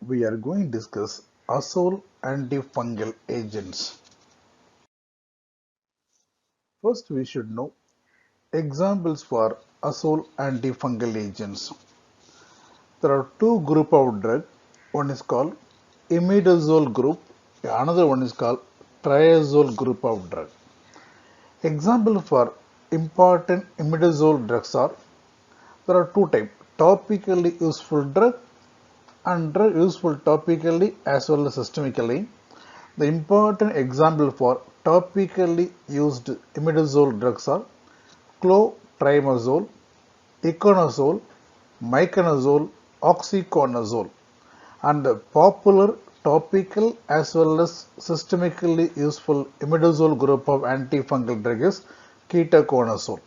we are going to discuss azole antifungal agents. First, we should know examples for azole antifungal agents. There are two groups of drug. One is called imidazole group. Another one is called triazole group of drug. Example for important imidazole drugs are there are two types: topically useful drug and drug useful topically as well as systemically. The important example for topically used imidazole drugs are clotrimazole, iconazole, miconazole, oxyconazole, and the popular topical as well as systemically useful imidazole group of antifungal drug is ketoconazole.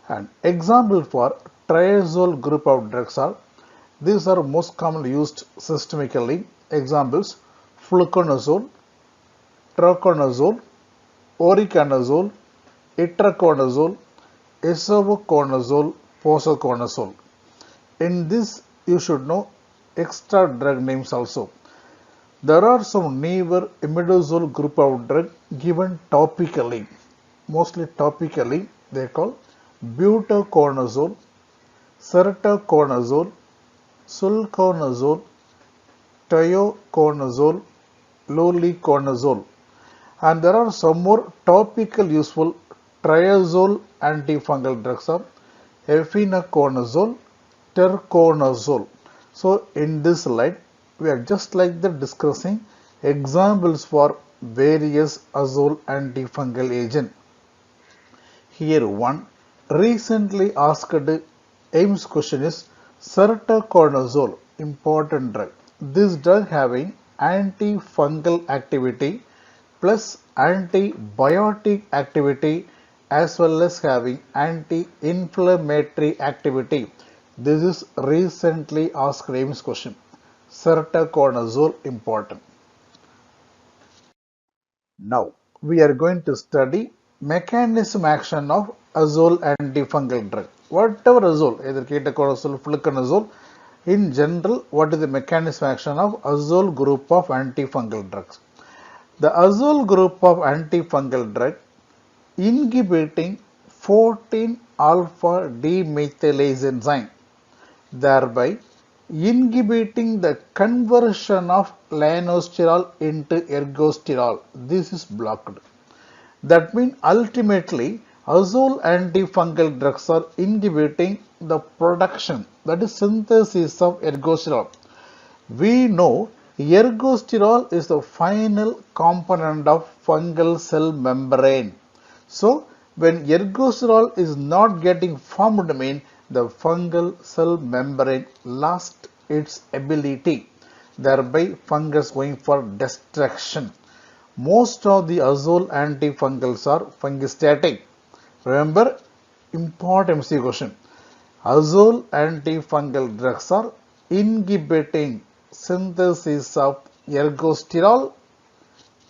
And example for triazole group of drugs are these are most commonly used systemically. Examples: fluconazole, troconazole, oriconazole, itraconazole, isoconazole, posaconazole. In this, you should know extra drug names also. There are some newer imidazole group of drug given topically. Mostly topically, they call butaconazole, ceritonazole, sulconazole, tioconazole, loliconazole. And there are some more topical useful triazole antifungal drugs are efinaconazole, terconazole. So in this slide, we are just like that discussing examples for various azole antifungal agent. Here one recently asked AIMS question is ceritonazole, important drug. This drug having antifungal activity plus antibiotic activity as well as having anti-inflammatory activity. This is recently asked AIMS question. Ceritonazole important. Now we are going to study mechanism action of azole antifungal drug. Whatever azole, either ketoconazole, fluconazole, in general, what is the mechanism action of azole group of antifungal drugs? The azole group of antifungal drug inhibiting 14 alpha demethylase enzyme, thereby inhibiting the conversion of lanosterol into ergosterol. This is blocked. That means ultimately azole antifungal drugs are inhibiting the production, that is synthesis of ergosterol. We know ergosterol is the final component of fungal cell membrane. So when ergosterol is not getting formed, mean the fungal cell membrane lost its ability, thereby fungus going for destruction. Most of the azole antifungals are fungistatic. Remember, important MC question. Azole antifungal drugs are inhibiting synthesis of ergosterol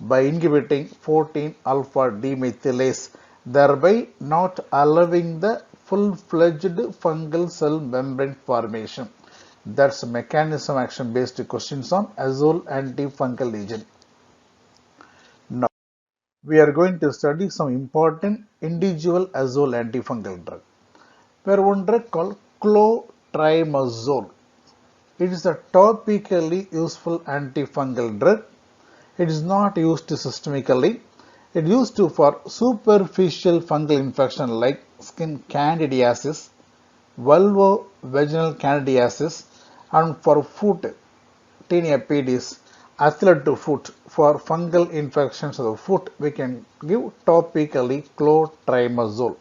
by inhibiting 14 alpha demethylase, thereby not allowing the full-fledged fungal cell membrane formation. That's mechanism action based questions on azole antifungal agent. Now we are going to study some important individual azole antifungal drug. Where one drug called clotrimazole. It is a topically useful antifungal drug. It is not used systemically. It is used for superficial fungal infection like skin candidiasis, vulvovaginal candidiasis, and for foot tinea pedis, athlete foot. For fungal infections of the foot, we can give topically clotrimazole.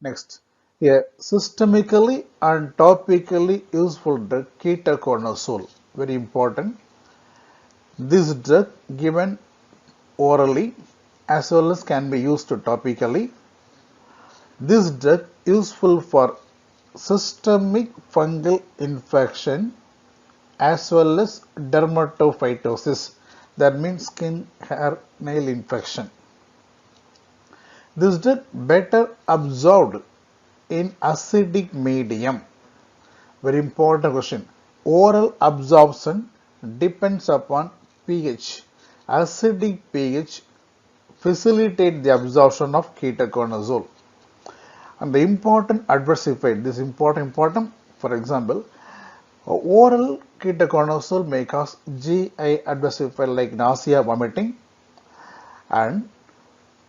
Next, a systemically and topically useful drug ketoconazole, very important. This drug given orally as well as can be used topically. This drug useful for systemic fungal infection as well as dermatophytosis, that means skin, hair, nail infection. This drug better absorbed in acidic medium. Very important question. oral absorption depends upon pH. Acidic pH facilitate the absorption of ketoconazole. And the important adverse effect, this important, for example, oral ketoconazole may cause GI adverse effect like nausea, vomiting, and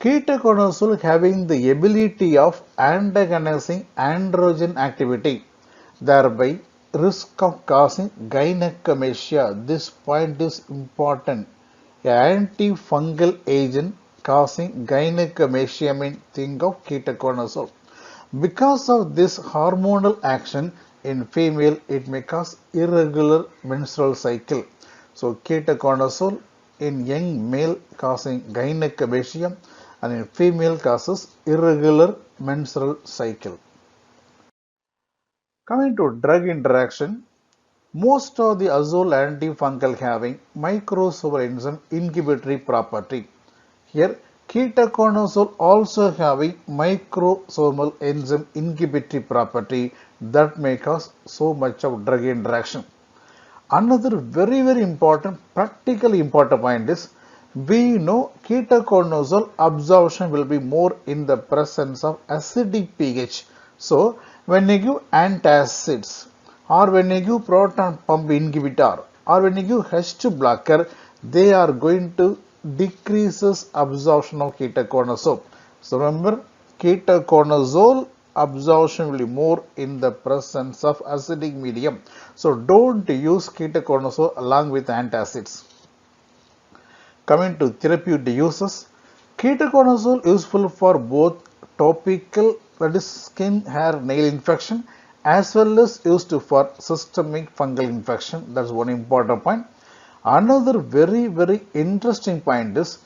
ketoconazole having the ability of antagonizing androgen activity, thereby risk of causing gynecomastia. This point is important. An antifungal agent causing gynecomastia means think of ketoconazole. Because of this hormonal action in female, it may cause irregular menstrual cycle. So ketoconazole in young male causing gynecomastia and in female causes irregular menstrual cycle. Coming to drug interaction, most of the azole antifungal having microsomal enzyme inhibitory property. Here, ketoconazole also having microsomal enzyme inhibitory property that may cause so much of drug interaction. Another very important, practically important point is we know ketoconazole absorption will be more in the presence of acidic pH. So, when you give antacids or when you give proton pump inhibitor or when you give H2 blocker, they are going to decreases absorption of ketoconazole. So remember, ketoconazole absorption will be more in the presence of acidic medium. So don't use ketoconazole along with antacids. Coming to therapeutic uses, ketoconazole useful for both topical, that is skin, hair, nail infection, as well as used for systemic fungal infection. That's one important point. Another very interesting point is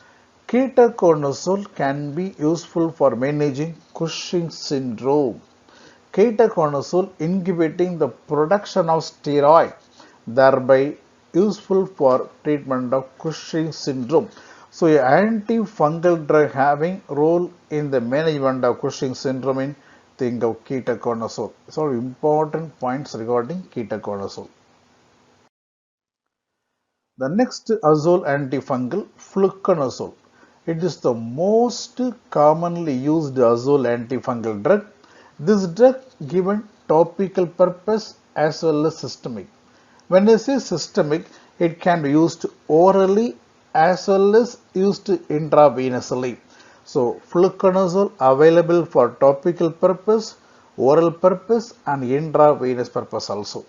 ketoconazole can be useful for managing Cushing syndrome. Ketoconazole inhibiting the production of steroid, thereby useful for treatment of Cushing syndrome. So, an antifungal drug having role in the management of Cushing syndrome in think of ketoconazole. So, important points regarding ketoconazole. The next azole antifungal, fluconazole. It is the most commonly used azole antifungal drug. This drug given topical purpose as well as systemic. When I say systemic, it can be used orally as well as used intravenously. So, fluconazole available for topical purpose, oral purpose and intravenous purpose also.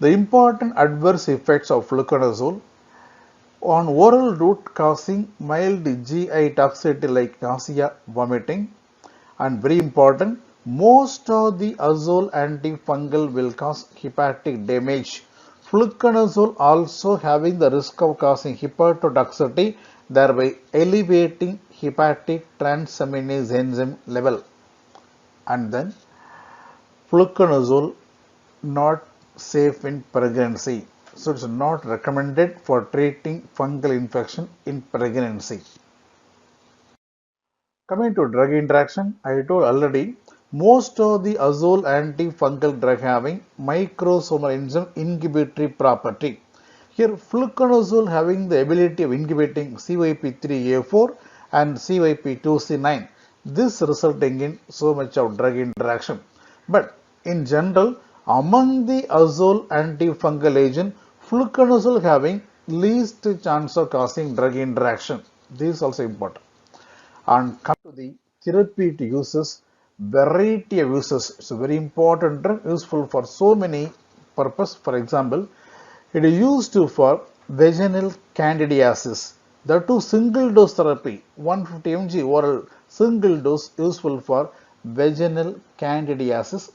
The important adverse effects of fluconazole on oral route causing mild GI toxicity like nausea, vomiting, and very important, most of the azole antifungal will cause hepatic damage. Fluconazole also having the risk of causing hepatotoxicity, thereby elevating hepatic transaminase enzyme level. And then fluconazole not safe in pregnancy. So it's not recommended for treating fungal infection in pregnancy. Coming to drug interaction, I told already most of the azole antifungal drug having microsomal enzyme inhibitory property. Here fluconazole having the ability of inhibiting CYP3A4 and CYP2C9. This resulting in so much of drug interaction. But in general, among the azole antifungal agent, fluconazole having least chance of causing drug interaction. This is also important. And come to the therapeutic uses, variety of uses. It's a very important drug, useful for so many purposes. For example, it is used for vaginal candidiasis. The two single dose therapy, 150 mg oral single dose useful for vaginal candidiasis,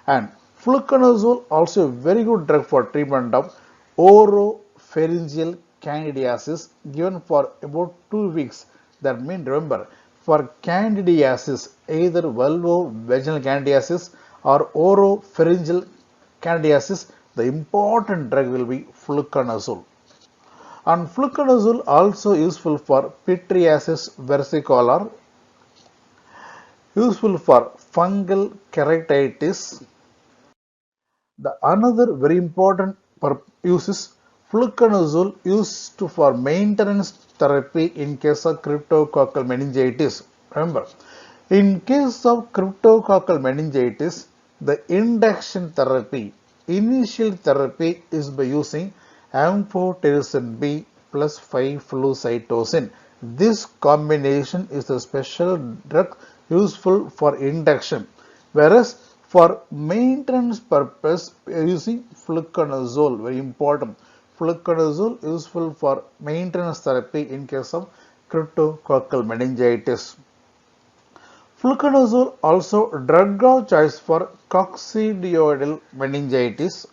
and fluconazole also a very good drug for treatment of oropharyngeal candidiasis given for about 2 weeks. That means remember, for candidiasis, either vulvovaginal candidiasis or oropharyngeal candidiasis, the important drug will be fluconazole. And fluconazole also useful for pityriasis versicolor, useful for fungal keratitis, The another very important use is fluconazole used for maintenance therapy in case of cryptococcal meningitis. Remember, in case of cryptococcal meningitis, the induction therapy, initial therapy is by using amphotericin B plus 5-flucytosine. This combination is a special drug useful for induction, whereas for maintenance purpose we are using fluconazole, very important. Fluconazole useful for maintenance therapy in case of cryptococcal meningitis. Fluconazole also drug of choice for coccidioidal meningitis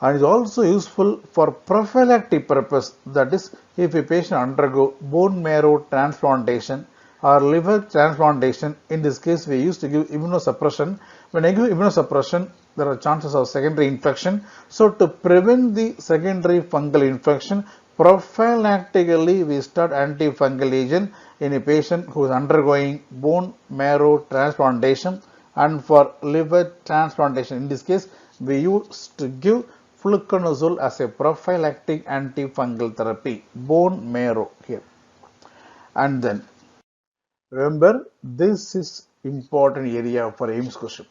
and is also useful for prophylactic purpose, that is if a patient undergo bone marrow transplantation or liver transplantation. In this case we used to give immunosuppression. When I give immunosuppression, there are chances of secondary infection. So to prevent the secondary fungal infection, prophylactically we start antifungal agent in a patient who is undergoing bone marrow transplantation and for liver transplantation. In this case we used to give fluconazole as a prophylactic antifungal therapy, bone marrow here. And then remember, this is important area for AIMS question.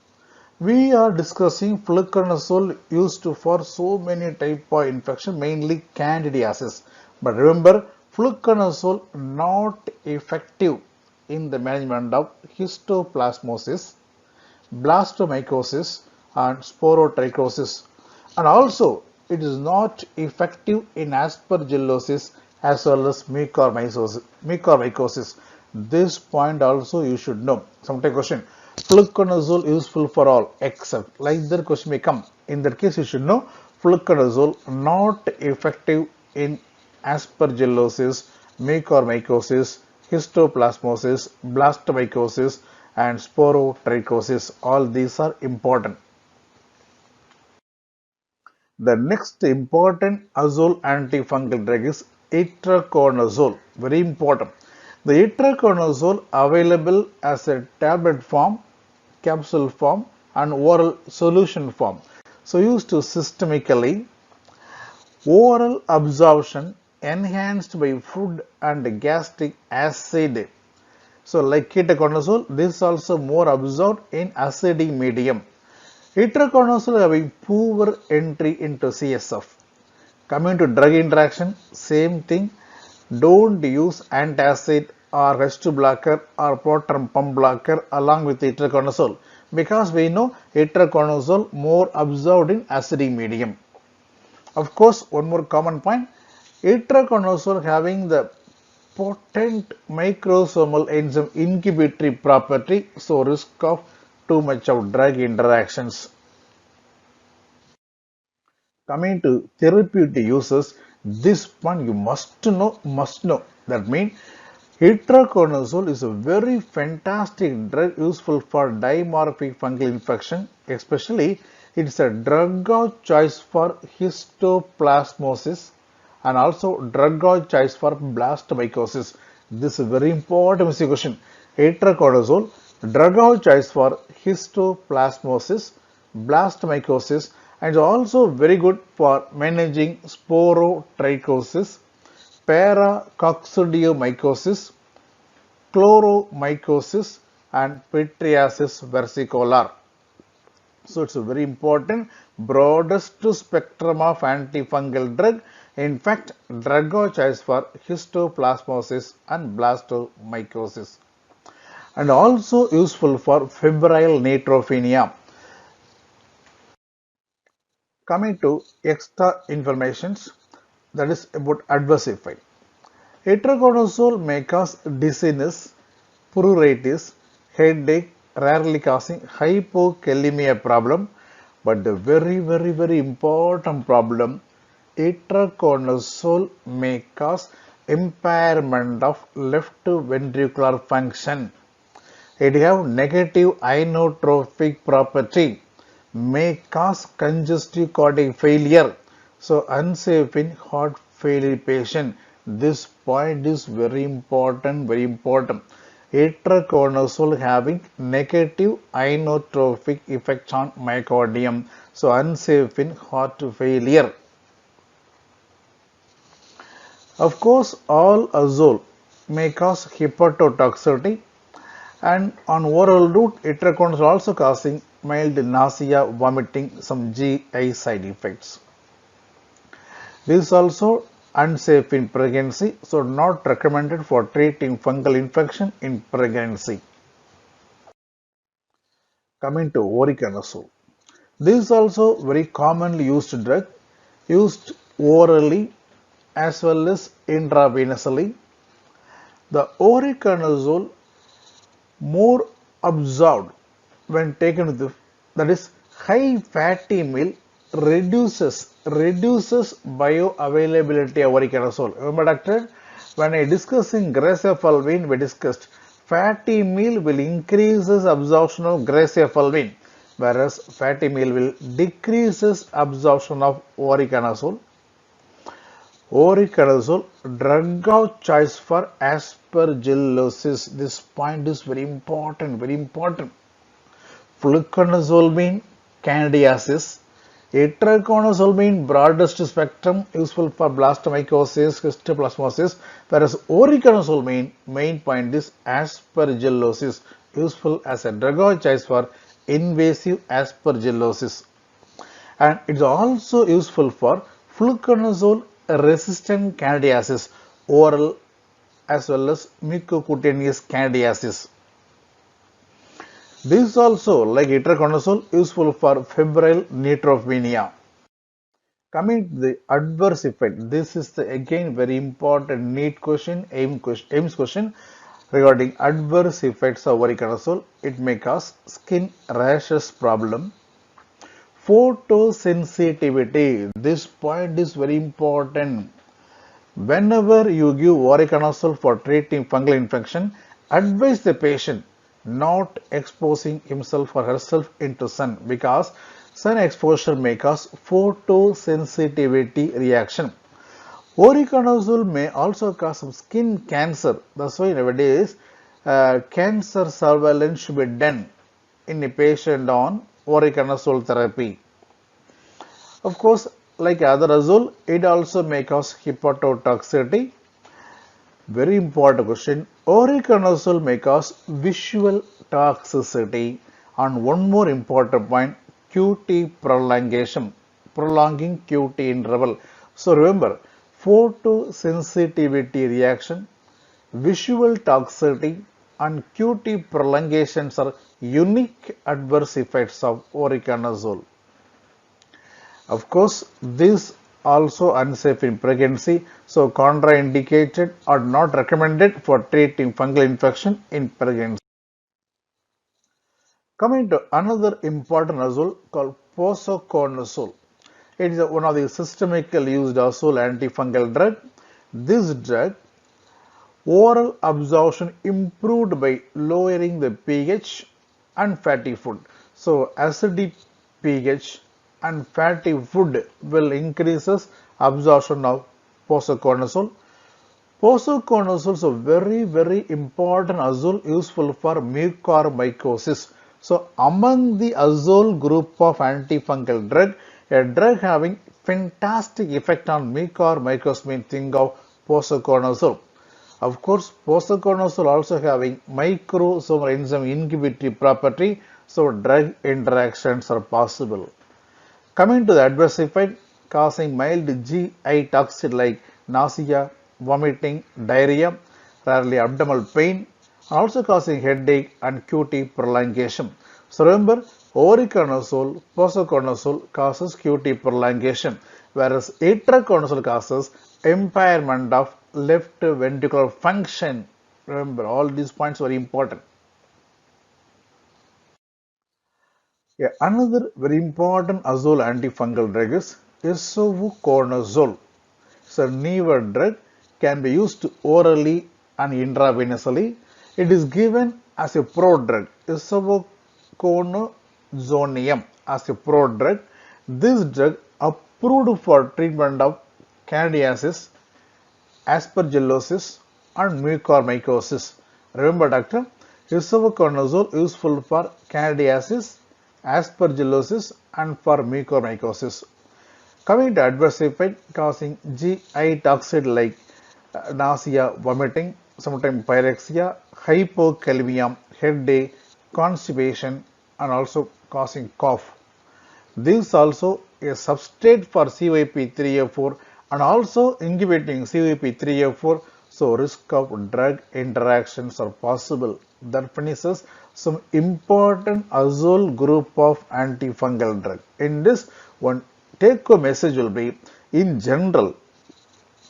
We are discussing fluconazole used for so many type of infection, mainly candidiasis. But remember, fluconazole not effective in the management of histoplasmosis, blastomycosis and sporotrichosis, and also it is not effective in aspergillosis as well as mucormycosis. This point also you should know. Sometimes question, fluconazole useful for all except, like that question may come. In that case you should know fluconazole not effective in aspergillosis, mucormycosis, histoplasmosis, blastomycosis and sporotrichosis. All these are important. The next important azole antifungal drug is itraconazole. Very important. The itraconazole available as a tablet form, capsule form and oral solution form. So used to systemically, oral absorption enhanced by food and gastric acid. So like ketoconazole, this is also more absorbed in acidic medium. Itraconazole having poor entry into CSF. Coming to drug interaction, same thing. Don't use antacid or H2 blocker or proton pump blocker along with itraconazole because we know itraconazole more absorbed in acidic medium. Of course, one more common point, itraconazole having the potent microsomal enzyme inhibitory property, so risk of too much of drug interactions. Coming to therapeutic uses, this one you must know. That means itraconazole is a very fantastic drug useful for dimorphic fungal infection, especially it's a drug of choice for histoplasmosis and also drug of choice for blastomycosis. This is very important question. Itraconazole, drug of choice for histoplasmosis, blastomycosis, and also very good for managing sporotrichosis, paracoccidiomycosis, chloromycosis, and pityriasis versicolor. So it's a very important broadest spectrum of antifungal drug. In fact, drug of choice for histoplasmosis and blastomycosis, and also useful for febrile neutropenia. Coming to extra informations, that is about adverse effect. Itraconazole may cause dizziness, pruritus, headache, rarely causing hypokalemia problem. But the very important problem, itraconazole may cause impairment of left ventricular function. It have negative inotropic property, may cause congestive cardiac failure, so unsafe in heart failure patient. This point is very important. Itraconazole having negative inotropic effect on myocardium, so unsafe in heart failure. Of course, all azole may cause hepatotoxicity, and on oral route, itraconazole also causing mild nausea, vomiting, some GI side effects. This is also unsafe in pregnancy, so not recommended for treating fungal infection in pregnancy. Coming to voriconazole. This is also very commonly used drug, used orally as well as intravenously. The voriconazole more absorbed when taken with the, that is high fatty meal reduces bioavailability of voriconazole. Remember, doctor, when I discussing gracephulvine, we discussed fatty meal will increases absorption of gracephulvine, whereas fatty meal will decreases absorption of voriconazole. Voriconazole, drug of choice for aspergillosis. This point is very important, very important. Fluconazole mean candidiasis. Itraconazole mean broadest spectrum, useful for blastomycosis, histoplasmosis, whereas voriconazole mean main point is aspergillosis, useful as a drug of choice for invasive aspergillosis. And it's also useful for fluconazole resistant candidiasis, oral as well as mucocutaneous candidiasis. This is also, like itraconazole, useful for febrile neutropenia. Coming to the adverse effect, this is the again very important NEET question, AIMS question regarding adverse effects of voriconazole. It may cause skin rashes problem. Photosensitivity, this point is very important. Whenever you give voriconazole for treating fungal infection, advise the patient not exposing himself or herself into sun, because sun exposure may cause photosensitivity reaction. Voriconazole may also cause some skin cancer. That's why nowadays cancer surveillance should be done in a patient on voriconazole therapy. Of course, like other azole, it also may cause hepatotoxicity. Very important question. Voriconazole may cause visual toxicity. And one more important point, QT prolongation, prolonging QT interval. So remember, photosensitivity reaction, visual toxicity, and QT prolongations are unique adverse effects of voriconazole. Of course, this also unsafe in pregnancy, so contraindicated or not recommended for treating fungal infection in pregnancy. Coming to another important azole called posaconazole. It is one of the systemically used azole antifungal drug. This drug, oral absorption improved by lowering the pH and fatty food. So acidic pH and fatty food will increases absorption of posaconazole. Posaconazole is a very important azole useful for mucormycosis. So among the azole group of antifungal drug, a drug having fantastic effect on mucormycosis means think of posaconazole. Of course, posaconazole also having microsomal enzyme inhibitory property, so drug interactions are possible. Coming to the adverse effect, causing mild GI toxicity like nausea, vomiting, diarrhea, rarely abdominal pain, also causing headache and QT prolongation. So remember, voriconazole, posaconazole causes QT prolongation, whereas itraconazole causes impairment of left ventricular function. Remember, all these points are important. Yeah, another very important azole antifungal drug is isavuconazole. It's a newer drug, can be used orally and intravenously. It is given as a prodrug, isavuconazonium, as a prodrug. This drug approved for treatment of candidiasis, aspergillosis, and mucormycosis. Remember, doctor, isavuconazole useful for candidiasis, aspergillosis, and for mucormycosis. Coming to adverse effect causing GI toxicity like nausea, vomiting, sometimes pyrexia, hypokalemia, headache, constipation, and also causing cough. This also a substrate for CYP3A4 and also inhibiting CYP3A4, so risk of drug interactions are possible. That finishes some important azole group of antifungal drug. In this one take home message will be, in general,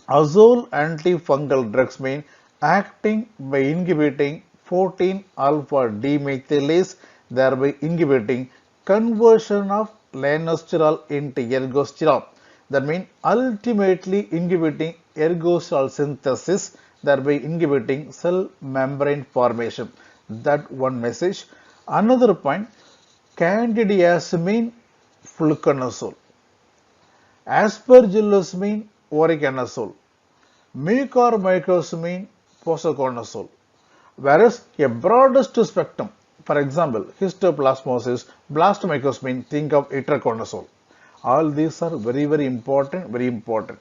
azole antifungal drugs mean acting by inhibiting 14-alpha demethylase, thereby inhibiting conversion of lanosterol into ergosterol. That means ultimately inhibiting ergosterol synthesis, thereby inhibiting cell membrane formation. That one message. Another point, candidiasis fluconazole, aspergillus voriconazole, mucormycosis posaconazole. Whereas a broadest spectrum, for example, histoplasmosis, blastomycosis, think of itraconazole. All these are very important, very important.